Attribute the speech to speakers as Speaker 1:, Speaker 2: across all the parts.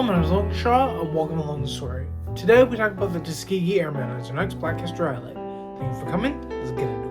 Speaker 1: my name is Logan Shaw, and welcome along the story. Today we talk about the Tuskegee Airmen as our next Black History highlight. Thank you for coming. Let's get into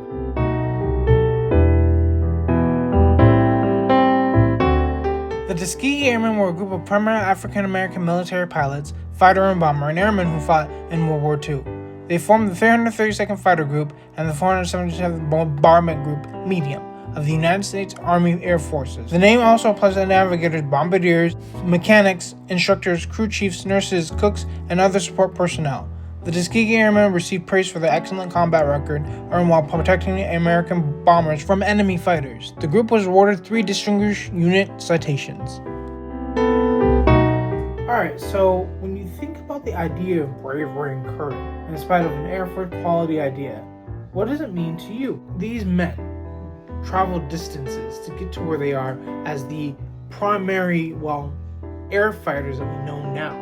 Speaker 1: it. The Tuskegee Airmen were a group of primarily African-American military pilots, fighter and bomber, and airmen who fought in World War II. They formed the 332nd Fighter Group and the 477th Bombardment Group, Medium, of the United States Army Air Forces. The name also applies to navigators, bombardiers, mechanics, instructors, crew chiefs, nurses, cooks, and other support personnel. The Tuskegee Airmen received praise for their excellent combat record earned while protecting American bombers from enemy fighters. The group was awarded 3 Distinguished Unit citations. Alright, so when you think about the idea of bravery and courage, in spite of an Air Force quality idea, what does it mean to you? These men traveled distances to get to where they are as the primary, air fighters that we know now.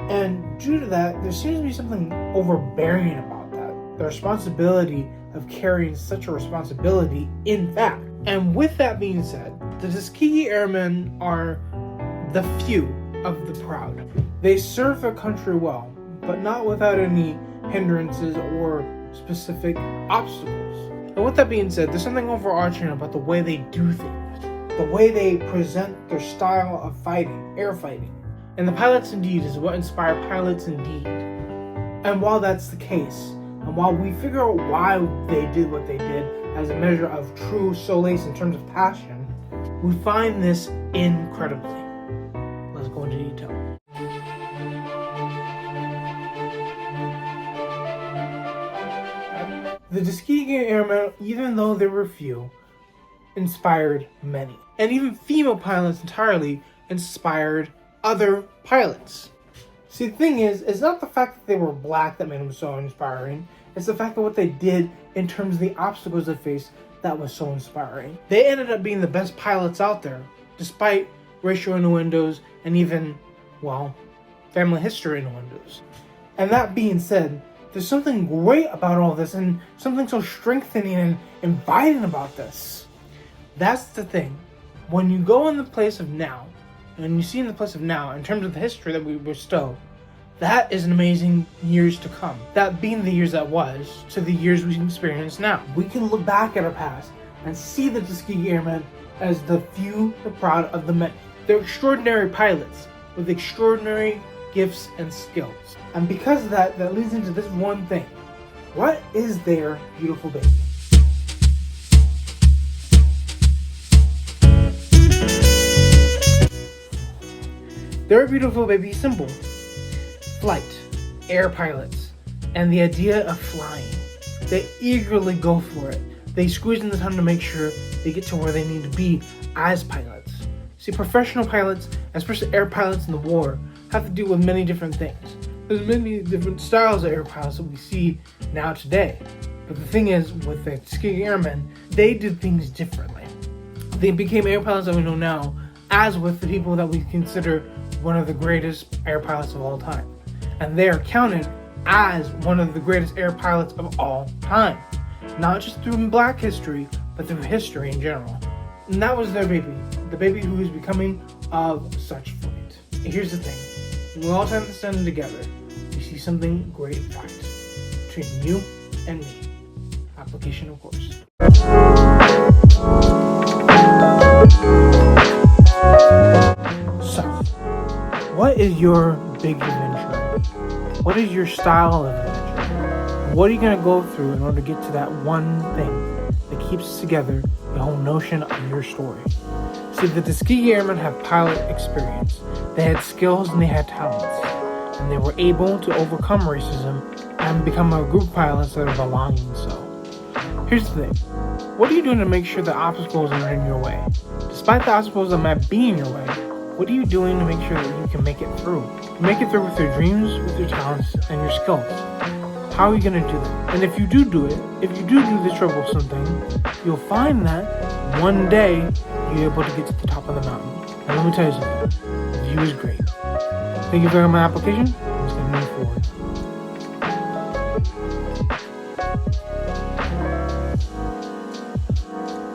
Speaker 1: And due to that, there seems to be something overbearing about that. The responsibility of carrying such a responsibility, in fact. And with that being said, the Tuskegee Airmen are the few of the proud. They serve their country well, but not without any hindrances or specific obstacles. And with that being said, there's something overarching about the way they do things, the way they present their style of fighting, air fighting. And the pilots indeed is what inspired pilots indeed. And while that's the case, and while we figure out why they did what they did as a measure of true solace in terms of passion, we find this incredibly. Let's go into detail. The Tuskegee Airmen, even though there were few, inspired many. And even female pilots entirely inspired other pilots. See, the thing is, it's not the fact that they were black that made them so inspiring. It's the fact that what they did in terms of the obstacles they faced that was so inspiring. They ended up being the best pilots out there, despite racial innuendos and even, family history innuendos. And that being said, there's something great about all this and something so strengthening and inviting about this. That's the thing. When you go in the place of now, and you see in the place of now, in terms of the history that we bestow, that is an amazing years to come. That being the years that was, to the years we experience now. We can look back at our past and see the Tuskegee Airmen as the few, the proud of the many. They're extraordinary pilots with extraordinary gifts and skills. And because of that, that leads into this one thing. What is their beautiful baby? Their beautiful baby is simple. Flight, air pilots, and the idea of flying. They eagerly go for it. They squeeze in the time to make sure they get to where they need to be as pilots. See, professional pilots, especially air pilots in the war, have to deal with many different things. There's many different styles of air pilots that we see now today. But the thing is, with the Tuskegee Airmen, they did things differently. They became air pilots that we know now, as with the people that we consider one of the greatest air pilots of all time. And they are counted as one of the greatest air pilots of all time. Not just through Black history, but through history in general. And that was their baby. The baby who is becoming of such flight. And here's the thing. When we all stand together, we see something great in fact. Between you and me. Application, of course. So, what is your big adventure? What is your style of adventure? What are you going to go through in order to get to that one thing that keeps together the whole notion of your story? See, the Tuskegee Airmen have pilot experience. They had skills and they had talents. And they were able to overcome racism and become a group pilot instead of belonging so. Here's the thing. What are you doing to make sure the obstacles are in your way? Despite the obstacles that might be in your way, what are you doing to make sure that you can make it through? Make it through with your dreams, with your talents, and your skills. How are you going to do that? And if you do this troublesome thing, you'll find that one day you're able to get to the top of the mountain. And let me tell you something, the view is great. Thank you for my application. I'm just going to move forward.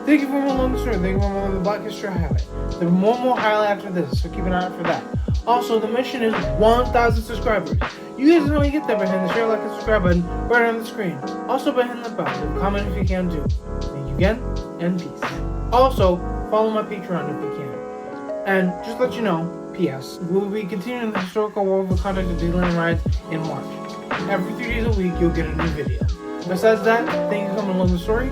Speaker 1: Thank you for my long story. Thank you for my Black History highlight. There are more highlight after this, so keep an eye out for that. Also, the mission is 1,000 subscribers. You guys know how you get there by hitting the share, like, and subscribe button right on the screen. Also by hitting the bell. Leave a comment if you can too. Thank you again, and peace. Also, follow my Patreon if you can. And just to let you know, P.S. We will be continuing the historical war with contact of Disneyland rides in March. Every 3 days a week, you'll get a new video. Besides that, thank you for coming along the story.